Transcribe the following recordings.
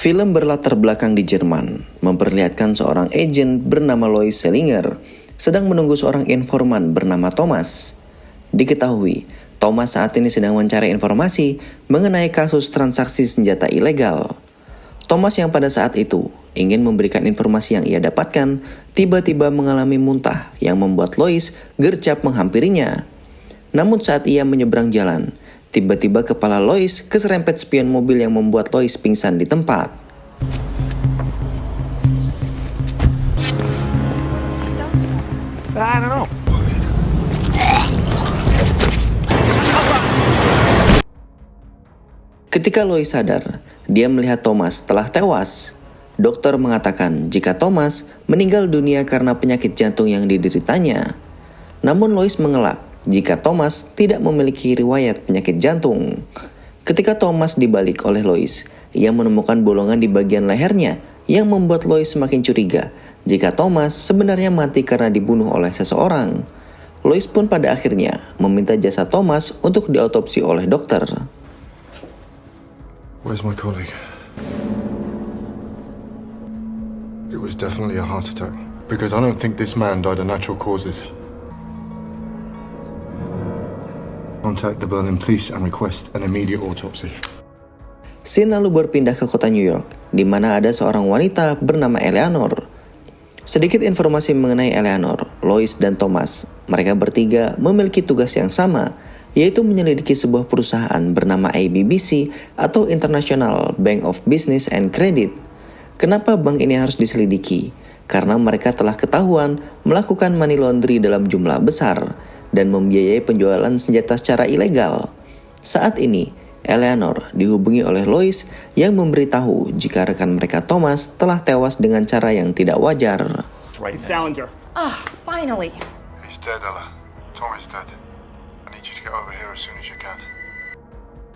Film berlatar belakang di Jerman, memperlihatkan seorang agen bernama Lois Selinger sedang menunggu seorang informan bernama Thomas. Diketahui, Thomas saat ini sedang mencari informasi mengenai kasus transaksi senjata ilegal. Thomas yang pada saat itu ingin memberikan informasi yang ia dapatkan, tiba-tiba mengalami muntah yang membuat Lois gercep menghampirinya. Namun saat ia menyeberang jalan, tiba-tiba kepala Lois keserempet spion mobil yang membuat Lois pingsan di tempat. I don't know. Ketika Lois sadar, dia melihat Thomas telah tewas. Dokter mengatakan jika Thomas meninggal dunia karena penyakit jantung yang dideritanya. Namun Lois mengelak jika Thomas tidak memiliki riwayat penyakit jantung. Ketika Thomas dibalik oleh Lois, ia menemukan bolongan di bagian lehernya yang membuat Lois semakin curiga jika Thomas sebenarnya mati karena dibunuh oleh seseorang. Lois pun pada akhirnya meminta jasa Thomas untuk diotopsi oleh dokter. Where's my colleague? It was definitely a heart attack, because I don't think this man died of natural causes. Contact the Berlin police and request an immediate autopsy. Scene lalu berpindah ke kota New York, di mana ada seorang wanita bernama Eleanor. Sedikit informasi mengenai Eleanor, Lois dan Thomas. Mereka bertiga memiliki tugas yang sama, yaitu menyelidiki sebuah perusahaan bernama IBBC atau International Bank of Business and Credit. Kenapa bank ini harus diselidiki? Karena mereka telah ketahuan melakukan money laundry dalam jumlah besar dan membiayai penjualan senjata secara ilegal. Saat ini, Eleanor dihubungi oleh Lois yang memberitahu jika rekan mereka Thomas telah tewas dengan cara yang tidak wajar. Right, Salinger. Ah, finally. He's dead, Ella. Tom is dead. I need you to get over here as soon as you can.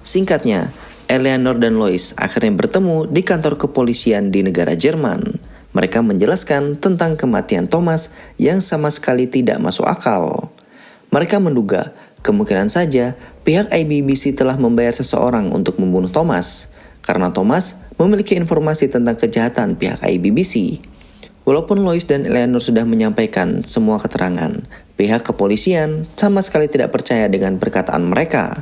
Singkatnya, Eleanor dan Lois akhirnya bertemu di kantor kepolisian di negara Jerman. Mereka menjelaskan tentang kematian Thomas yang sama sekali tidak masuk akal. Mereka menduga kemungkinan saja pihak IBBC telah membayar seseorang untuk membunuh Thomas, karena Thomas memiliki informasi tentang kejahatan pihak IBBC. Walaupun Lois dan Eleanor sudah menyampaikan semua keterangan, pihak kepolisian sama sekali tidak percaya dengan perkataan mereka.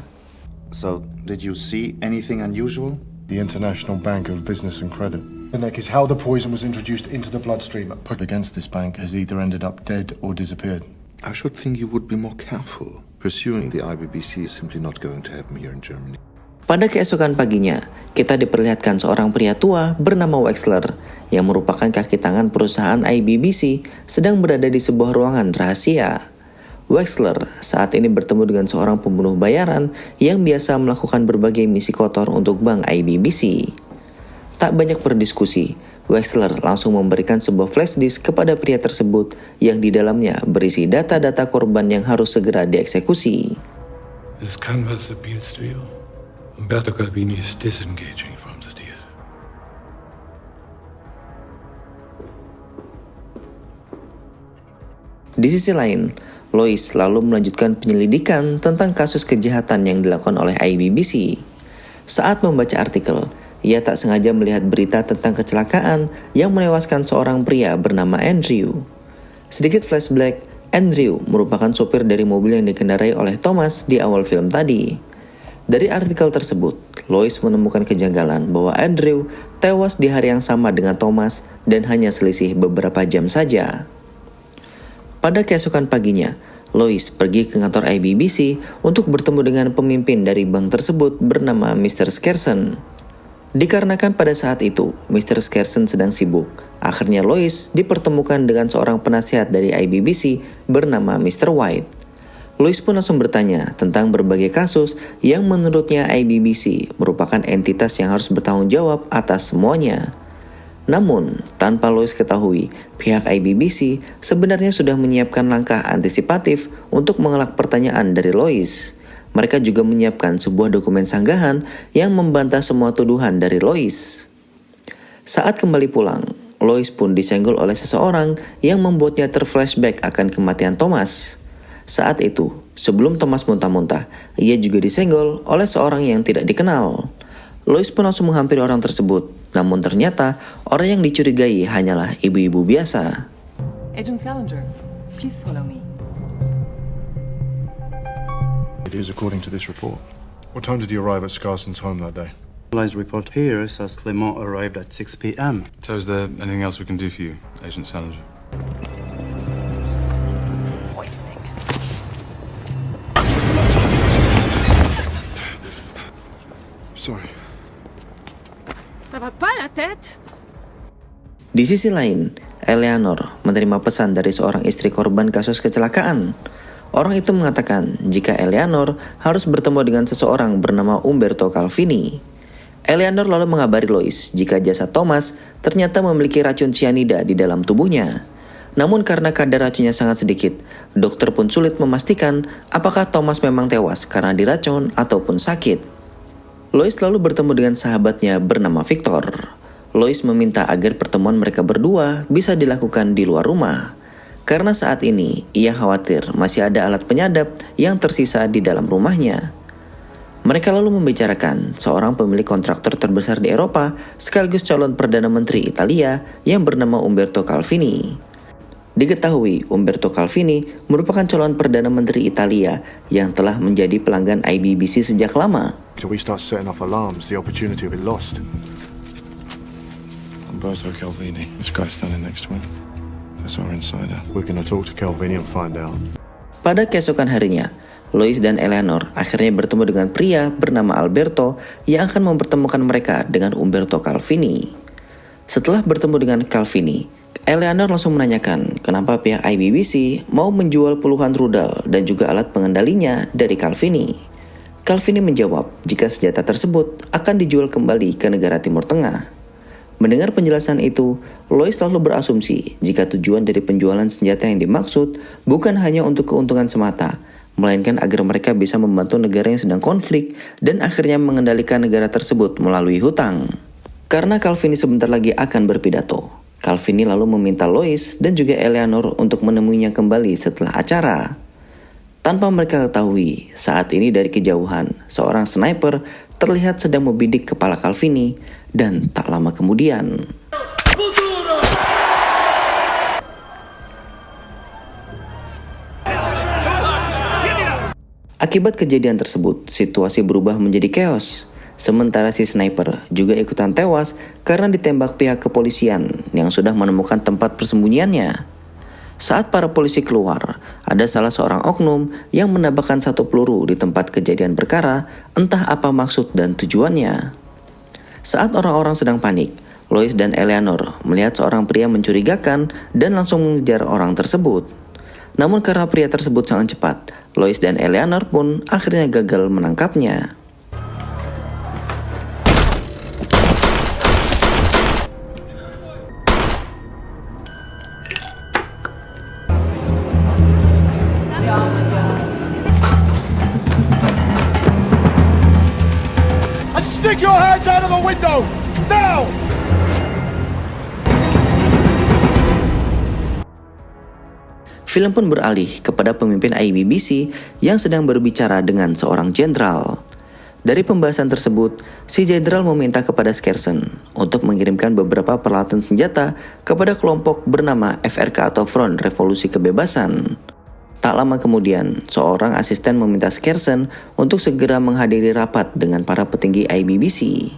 So, did you see anything unusual? The International Bank of Business and Credit. The neck is how the poison was introduced into the bloodstream. Put against this bank has either ended up dead or disappeared. I should think you would be more careful. Pursuing the IBBC is simply not going to happen here in Germany. Pada keesokan paginya, kita diperlihatkan seorang pria tua bernama Wexler yang merupakan kaki tangan perusahaan IBBC sedang berada di sebuah ruangan rahasia. Wexler saat ini bertemu dengan seorang pembunuh bayaran yang biasa melakukan berbagai misi kotor untuk bank IBBC. Tak banyak berdiskusi, Wexler langsung memberikan sebuah flash disk kepada pria tersebut yang di dalamnya berisi data-data korban yang harus segera dieksekusi. This canvas appeals to you. Umberto Calvini is disengaging from the theater. Di sisi lain, Lois lalu melanjutkan penyelidikan tentang kasus kejahatan yang dilakukan oleh IBBC. Saat membaca artikel, ia tak sengaja melihat berita tentang kecelakaan yang menewaskan seorang pria bernama Andrew. Sedikit flashback, Andrew merupakan sopir dari mobil yang dikendarai oleh Thomas di awal film tadi. Dari artikel tersebut, Lois menemukan kejanggalan bahwa Andrew tewas di hari yang sama dengan Thomas dan hanya selisih beberapa jam saja. Pada keesokan paginya, Lois pergi ke kantor IBBC untuk bertemu dengan pemimpin dari bank tersebut bernama Mr. Skersen. Dikarenakan pada saat itu, Mr. Skersen sedang sibuk, akhirnya Lois dipertemukan dengan seorang penasihat dari IBBC bernama Mr. White. Lois pun langsung bertanya tentang berbagai kasus yang menurutnya IBBC merupakan entitas yang harus bertanggung jawab atas semuanya. Namun, tanpa Lois ketahui, pihak IBBC sebenarnya sudah menyiapkan langkah antisipatif untuk mengelak pertanyaan dari Lois. Mereka juga menyiapkan sebuah dokumen sanggahan yang membantah semua tuduhan dari Lois. Saat kembali pulang, Lois pun disenggol oleh seseorang yang membuatnya terflashback akan kematian Thomas. Saat itu, sebelum Thomas muntah-muntah, ia juga disenggol oleh seorang yang tidak dikenal. Lois pun langsung menghampiri orang tersebut Namun ternyata orang yang dicurigai hanyalah ibu-ibu biasa. Agent Salinger, please follow me. It is according to this report. What time did you arrive at Scarson's home that day? Police report here says Clement arrived at 6 p.m. So is there anything else we can do for you, Agent Salinger? Poisoning. Sorry. Ça va pas la tête? Di sisi lain, Eleanor menerima pesan dari seorang istri korban kasus kecelakaan. Orang itu mengatakan jika Eleanor harus bertemu dengan seseorang bernama Umberto Calvini. Eleanor lalu mengabari Lois jika jasad Thomas ternyata memiliki racun cyanida di dalam tubuhnya. Namun karena kadar racunnya sangat sedikit, dokter pun sulit memastikan apakah Thomas memang tewas karena diracun ataupun sakit. Lois lalu bertemu dengan sahabatnya bernama Victor. Lois meminta agar pertemuan mereka berdua bisa dilakukan di luar rumah. Karena saat ini ia khawatir masih ada alat penyadap yang tersisa di dalam rumahnya. Mereka lalu membicarakan seorang pemilik kontraktor terbesar di Eropa sekaligus calon Perdana Menteri Italia yang bernama Umberto Calvini. Diketahui Umberto Calvini merupakan calon Perdana Menteri Italia yang telah menjadi pelanggan IBBC sejak lama. So we start setting off alarms, the opportunity will be lost. Umberto Calvini. This guy standing next to him. That's our insider. We're gonna talk to Calvini and find out. Pada keesokan harinya, Lois dan Eleanor akhirnya bertemu dengan pria bernama Alberto yang akan mempertemukan mereka dengan Umberto Calvini. Setelah bertemu dengan Calvini, Eleanor langsung menanyakan kenapa pihak IBBC mau menjual puluhan rudal dan juga alat pengendalinya dari Calvini. Calvini menjawab jika senjata tersebut akan dijual kembali ke negara Timur Tengah. Mendengar penjelasan itu, Lois lalu berasumsi jika tujuan dari penjualan senjata yang dimaksud bukan hanya untuk keuntungan semata, melainkan agar mereka bisa membantu negara yang sedang konflik dan akhirnya mengendalikan negara tersebut melalui hutang. Karena Calvini sebentar lagi akan berpidato, Calvini lalu meminta Lois dan juga Eleanor untuk menemuinya kembali setelah acara. Tanpa mereka ketahui, saat ini dari kejauhan, seorang sniper terlihat sedang membidik kepala Calvini dan tak lama kemudian akibat kejadian tersebut, situasi berubah menjadi chaos. Sementara si sniper juga ikutan tewas karena ditembak pihak kepolisian yang sudah menemukan tempat persembunyiannya. Saat para polisi keluar, ada salah seorang oknum yang menambahkan satu peluru di tempat kejadian perkara, entah apa maksud dan tujuannya. Saat orang-orang sedang panik, Lois dan Eleanor melihat seorang pria mencurigakan dan langsung mengejar orang tersebut. Namun karena pria tersebut sangat cepat, Lois dan Eleanor pun akhirnya gagal menangkapnya. And stick your hands out of the window! Now! Film pun beralih kepada pemimpin IBBC yang sedang berbicara dengan seorang jenderal. Dari pembahasan tersebut, si jenderal meminta kepada Scarson untuk mengirimkan beberapa peralatan senjata kepada kelompok bernama FRK atau Front Revolusi Kebebasan. Tak lama kemudian, seorang asisten meminta Scarson untuk segera menghadiri rapat dengan para petinggi IBBC.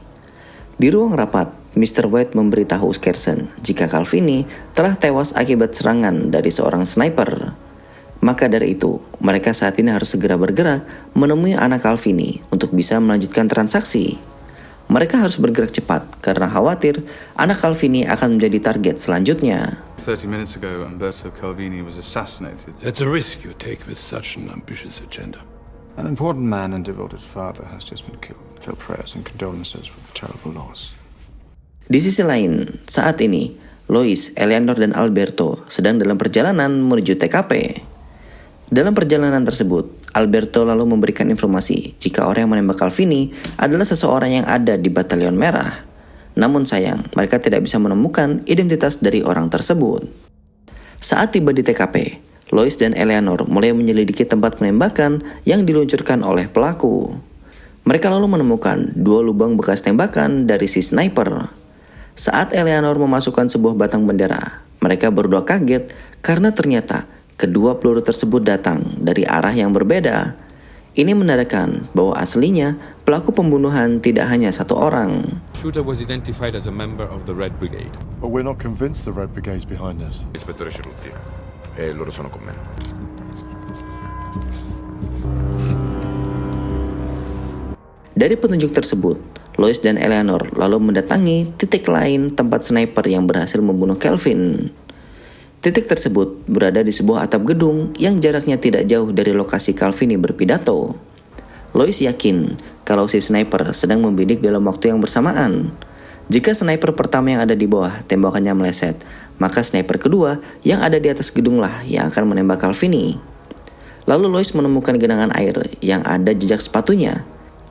Di ruang rapat, Mr. White memberitahu Scarson jika Calvini telah tewas akibat serangan dari seorang sniper. Maka dari itu, mereka saat ini harus segera bergerak menemui anak Calvini untuk bisa melanjutkan transaksi. Mereka harus bergerak cepat karena khawatir anak Calvini akan menjadi target selanjutnya. 30 minutes ago, Umberto Calvini was assassinated. That's a risk you take with such an ambitious agenda. An important man and devoted father has just been killed. Feel prayers and condolences for the terrible loss. Di sisi lain, saat ini, Lois, Eleanor, dan Alberto sedang dalam perjalanan menuju TKP. Dalam perjalanan tersebut, Alberto lalu memberikan informasi jika orang yang menembak Calvini adalah seseorang yang ada di Batalion Merah. Namun sayang, mereka tidak bisa menemukan identitas dari orang tersebut. Saat tiba di TKP, Lois dan Eleanor mulai menyelidiki tempat penembakan yang diluncurkan oleh pelaku. Mereka lalu menemukan 2 lubang bekas tembakan dari si sniper. Saat Eleanor memasukkan sebuah batang bendera, mereka berdua kaget karena ternyata kedua peluru tersebut datang dari arah yang berbeda. Ini menandakan bahwa aslinya pelaku pembunuhan tidak hanya satu orang. Shooter was identified as a member of the Red Brigade. But we're not convinced the Red Brigade's behind this. Ispettore Cerutti. E loro sono con me. Dari petunjuk tersebut, Lois dan Eleanor lalu mendatangi titik lain tempat sniper yang berhasil membunuh Calvin. Titik tersebut berada di sebuah atap gedung yang jaraknya tidak jauh dari lokasi Calvin berpidato. Lois yakin kalau si sniper sedang membidik dalam waktu yang bersamaan. Jika sniper pertama yang ada di bawah tembakannya meleset, maka sniper kedua yang ada di atas gedunglah yang akan menembak Calvin. Lalu Lois menemukan genangan air yang ada jejak sepatunya.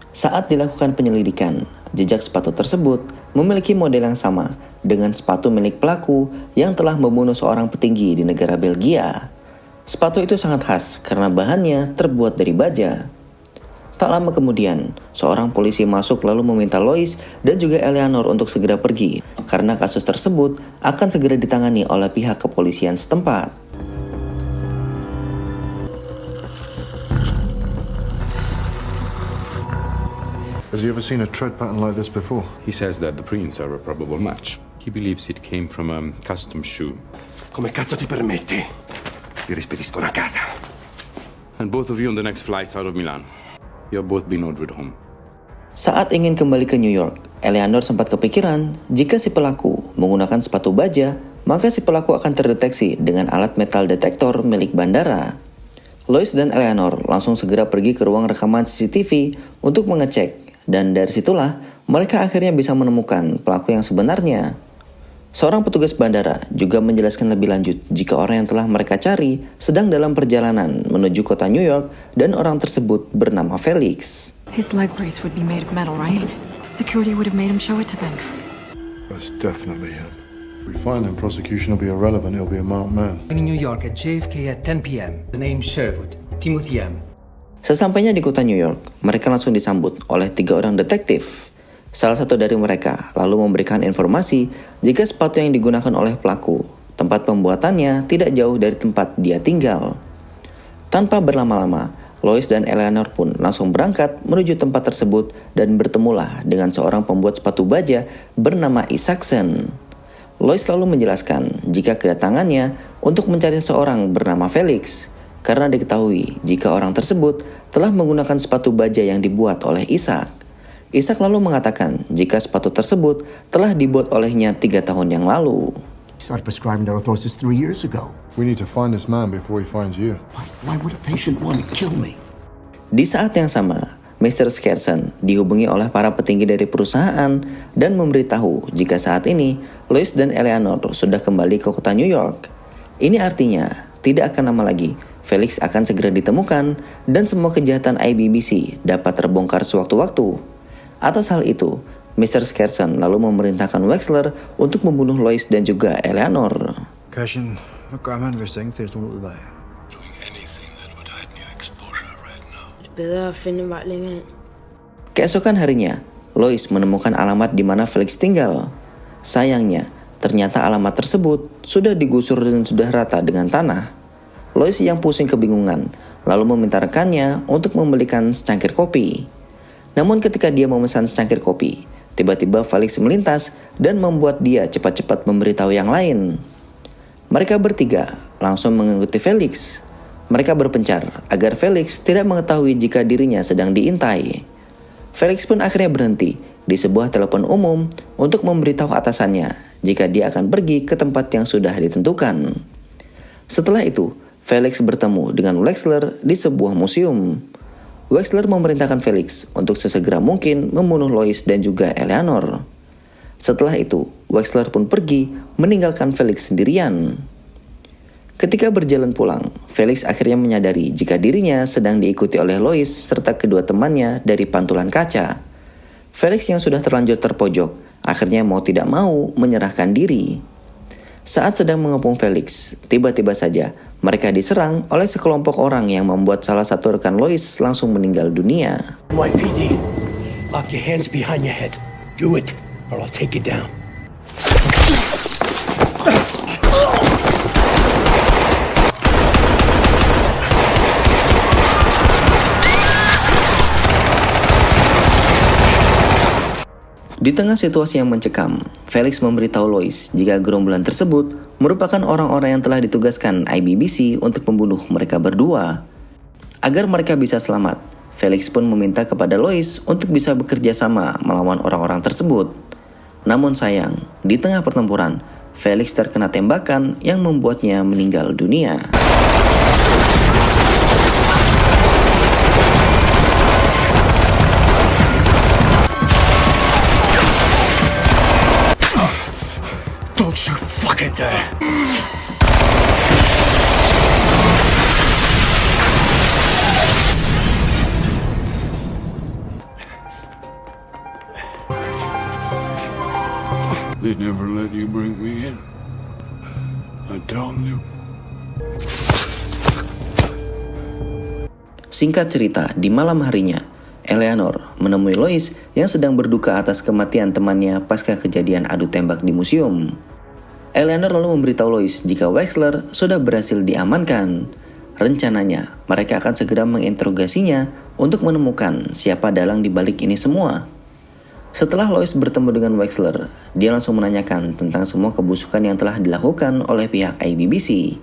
Saat dilakukan penyelidikan, jejak sepatu tersebut memiliki model yang sama dengan sepatu milik pelaku yang telah membunuh seorang petinggi di negara Belgia. Sepatu itu sangat khas karena bahannya terbuat dari baja. Tak lama kemudian, seorang polisi masuk lalu meminta Lois dan juga Eleanor untuk segera pergi karena kasus tersebut akan segera ditangani oleh pihak kepolisian setempat. Has he ever seen a tread pattern like this before? He says that the prints are a probable match. He believes it came from a custom shoe. Come cazzo ti permetti? Ti rispedisco una casa. And both of you on the next flights out of Milan. You're both been ordered home. Saat ingin kembali ke New York, Eleanor sempat kepikiran jika si pelaku menggunakan sepatu baja, maka si pelaku akan terdeteksi dengan alat metal detektor milik bandara. Lois dan Eleanor langsung segera pergi ke ruang rekaman CCTV untuk mengecek, dan dari situlah mereka akhirnya bisa menemukan pelaku yang sebenarnya. Seorang petugas bandara juga menjelaskan lebih lanjut jika orang yang telah mereka cari sedang dalam perjalanan menuju kota New York dan orang tersebut bernama Felix. His leg brace would be made of metal, right? Security would have made him show it to them. That's definitely him. If we find him, prosecution will be irrelevant. He'll be a marked man. In New York at JFK at 10 p.m. The name Sherwood, Timothy M. Sesampainya di kota New York, mereka langsung disambut oleh 3 orang detektif. Salah satu dari mereka lalu memberikan informasi jika sepatu yang digunakan oleh pelaku, tempat pembuatannya tidak jauh dari tempat dia tinggal. Tanpa berlama-lama, Lois dan Eleanor pun langsung berangkat menuju tempat tersebut dan bertemulah dengan seorang pembuat sepatu baja bernama Isaacson. Lois lalu menjelaskan jika kedatangannya untuk mencari seorang bernama Felix, karena diketahui jika orang tersebut telah menggunakan sepatu baja yang dibuat oleh Isaac. Isaac lalu mengatakan jika sepatu tersebut telah dibuat olehnya 3 tahun yang lalu. Started prescribing orthosis 3 years ago. We need to find this man before he finds you. Why would a patient want to kill me? Di saat yang sama, Mr. Skerson dihubungi oleh para petinggi dari perusahaan dan memberitahu jika saat ini Lois dan Eleanor sudah kembali ke kota New York. Ini artinya tidak akan lama lagi Felix akan segera ditemukan dan semua kejahatan IBBC dapat terbongkar sewaktu-waktu. Atas hal itu, Mr. Skerson lalu memerintahkan Wexler untuk membunuh Lois dan juga Eleanor. Christian, McGarman, we're saying there's no lie. Doing anything that would hide new exposure right now. Bedre at finde vejen. Keesokan harinya, Lois menemukan alamat di mana Felix tinggal. Sayangnya, ternyata alamat tersebut sudah digusur dan sudah rata dengan tanah. Lois yang pusing kebingungan, lalu meminta rekannya untuk membelikan secangkir kopi. Namun ketika dia memesan secangkir kopi, tiba-tiba Felix melintas dan membuat dia cepat-cepat memberitahu yang lain. Mereka bertiga langsung mengikuti Felix. Mereka berpencar agar Felix tidak mengetahui jika dirinya sedang diintai. Felix pun akhirnya berhenti di sebuah telepon umum untuk memberitahu atasannya jika dia akan pergi ke tempat yang sudah ditentukan. Setelah itu, Felix bertemu dengan Wexler di sebuah museum. Wexler memerintahkan Felix untuk sesegera mungkin membunuh Lois dan juga Eleanor. Setelah itu, Wexler pun pergi meninggalkan Felix sendirian. Ketika berjalan pulang, Felix akhirnya menyadari jika dirinya sedang diikuti oleh Lois serta kedua temannya dari pantulan kaca. Felix yang sudah terlanjur terpojok akhirnya mau tidak mau menyerahkan diri. Saat sedang mengepung Felix, tiba-tiba saja mereka diserang oleh sekelompok orang yang membuat salah satu rekan Lois langsung meninggal dunia. NYPD, lock your hands behind your head. Do it, or I'll take you down. Di tengah situasi yang mencekam, Felix memberitahu Lois jika gerombolan tersebut merupakan orang-orang yang telah ditugaskan IBBC untuk membunuh mereka berdua. Agar mereka bisa selamat, Felix pun meminta kepada Lois untuk bisa bekerja sama melawan orang-orang tersebut. Namun sayang, di tengah pertempuran, Felix terkena tembakan yang membuatnya meninggal dunia. Don't you fucking dare! They never let you bring me in. I told you. Singkat cerita, di malam harinya, Eleanor menemui Lois yang sedang berduka atas kematian temannya pasca kejadian adu tembak di museum. Eleanor lalu memberitahu Lois jika Wexler sudah berhasil diamankan. Rencananya, mereka akan segera menginterogasinya untuk menemukan siapa dalang di balik ini semua. Setelah Lois bertemu dengan Wexler, dia langsung menanyakan tentang semua kebusukan yang telah dilakukan oleh pihak IBBC.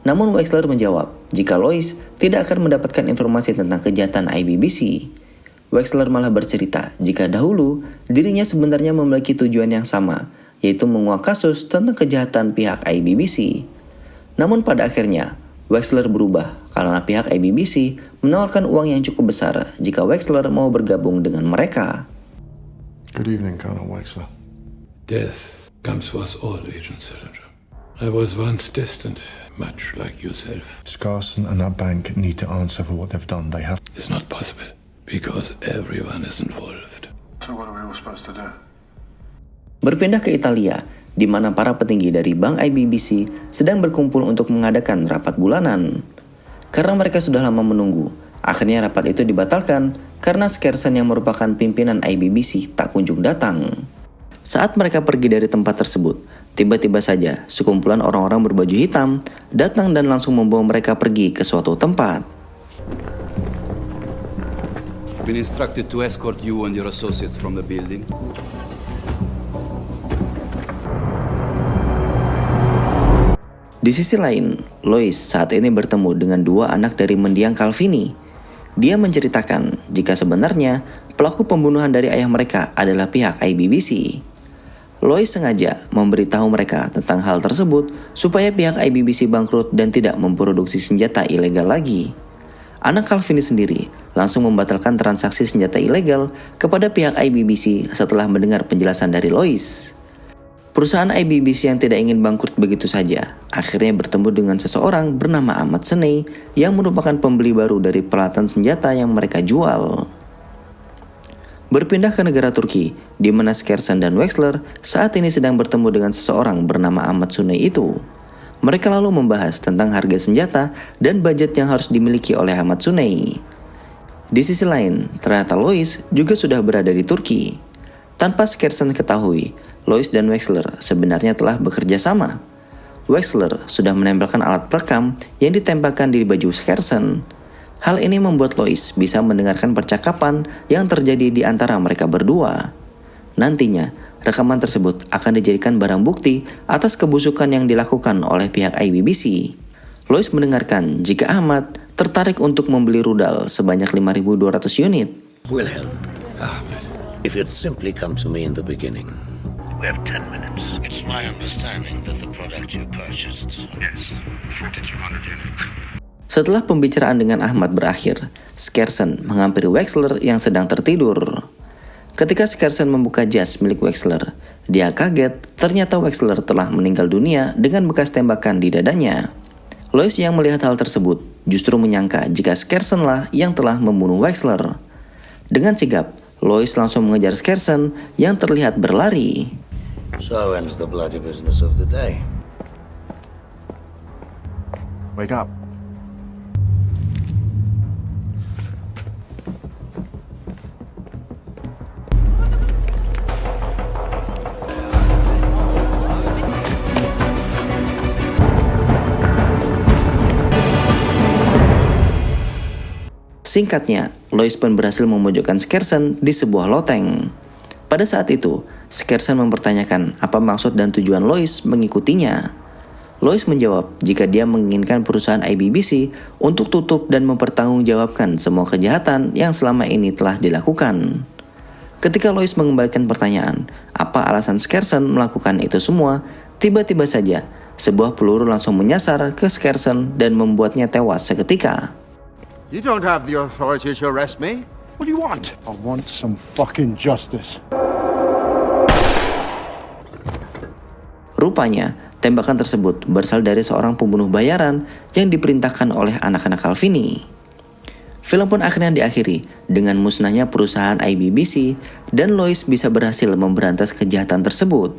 Namun Wexler menjawab jika Lois tidak akan mendapatkan informasi tentang kejahatan IBBC. Wexler malah bercerita jika dahulu dirinya sebenarnya memiliki tujuan yang sama, yaitu menguak kasus tentang kejahatan pihak IBBC. Namun pada akhirnya, Wexler berubah karena pihak IBBC menawarkan uang yang cukup besar jika Wexler mau bergabung dengan mereka. Good evening, Colonel Wexler. Death comes for us all, Agent Salinger. I was once distant, much like yourself. Scarson and that bank need to answer for what they've done. They have... It's not possible, because everyone is involved. So what are we all supposed to do? Berpindah ke Italia, di mana para petinggi dari Bank IBBC sedang berkumpul untuk mengadakan rapat bulanan. Karena mereka sudah lama menunggu, akhirnya rapat itu dibatalkan karena Skersen yang merupakan pimpinan IBBC tak kunjung datang. Saat mereka pergi dari tempat tersebut, tiba-tiba saja sekumpulan orang-orang berbaju hitam datang dan langsung membawa mereka pergi ke suatu tempat. Been instructed to escort you and your associates from the building. Di sisi lain, Lois saat ini bertemu dengan dua anak dari mendiang Calvini. Dia menceritakan jika sebenarnya pelaku pembunuhan dari ayah mereka adalah pihak IBBC. Lois sengaja memberitahu mereka tentang hal tersebut supaya pihak IBBC bangkrut dan tidak memproduksi senjata ilegal lagi. Anak Calvini sendiri langsung membatalkan transaksi senjata ilegal kepada pihak IBBC setelah mendengar penjelasan dari Lois. Perusahaan IBBC yang tidak ingin bangkrut begitu saja akhirnya bertemu dengan seseorang bernama Ahmad Seney yang merupakan pembeli baru dari peralatan senjata yang mereka jual. Berpindah ke negara Turki, di mana Skersen dan Wexler saat ini sedang bertemu dengan seseorang bernama Ahmad Suney itu. Mereka lalu membahas tentang harga senjata dan budget yang harus dimiliki oleh Ahmad Suney. Di sisi lain, ternyata Lois juga sudah berada di Turki. Tanpa Skersen ketahui, Lois dan Wexler sebenarnya telah bekerja sama. Wexler sudah menempelkan alat perekam yang ditempelkan di baju Skersen. Hal ini membuat Lois bisa mendengarkan percakapan yang terjadi di antara mereka berdua. Nantinya, rekaman tersebut akan dijadikan barang bukti atas kebusukan yang dilakukan oleh pihak IBBC. Lois mendengarkan jika Ahmad tertarik untuk membeli rudal sebanyak 5.200 unit. Wilhelm, if you'd simply come to me in the beginning. We have 10 minutes. It's my understanding that the product you purchased... Yes, 4,200 units. Setelah pembicaraan dengan Ahmad berakhir, Skersen menghampiri Wexler yang sedang tertidur. Ketika Skersen membuka jas milik Wexler, dia kaget ternyata Wexler telah meninggal dunia dengan bekas tembakan di dadanya. Lois yang melihat hal tersebut justru menyangka jika Skersenlah yang telah membunuh Wexler. Dengan sigap, Lois langsung mengejar Skersen yang terlihat berlari. So ends the bloody business of the day. Wake up. Singkatnya, Lois pun berhasil memojokkan Skersen di sebuah loteng. Pada saat itu, Skersen mempertanyakan apa maksud dan tujuan Lois mengikutinya. Lois menjawab jika dia menginginkan perusahaan IBBC untuk tutup dan mempertanggungjawabkan semua kejahatan yang selama ini telah dilakukan. Ketika Lois mengembalikan pertanyaan, apa alasan Skersen melakukan itu semua, tiba-tiba saja sebuah peluru langsung menyasar ke Skersen dan membuatnya tewas seketika. You don't have the authority to arrest me. What do you want? I want some fucking justice. Rupanya, tembakan tersebut berasal dari seorang pembunuh bayaran yang diperintahkan oleh anak-anak Calvini. Film pun akhirnya diakhiri dengan musnahnya perusahaan IBBC dan Lois bisa berhasil memberantas kejahatan tersebut.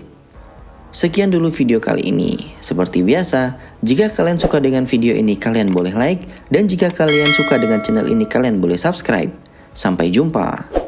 Sekian dulu video kali ini. Seperti biasa, jika kalian suka dengan video ini kalian boleh like, dan jika kalian suka dengan channel ini kalian boleh subscribe. Sampai jumpa.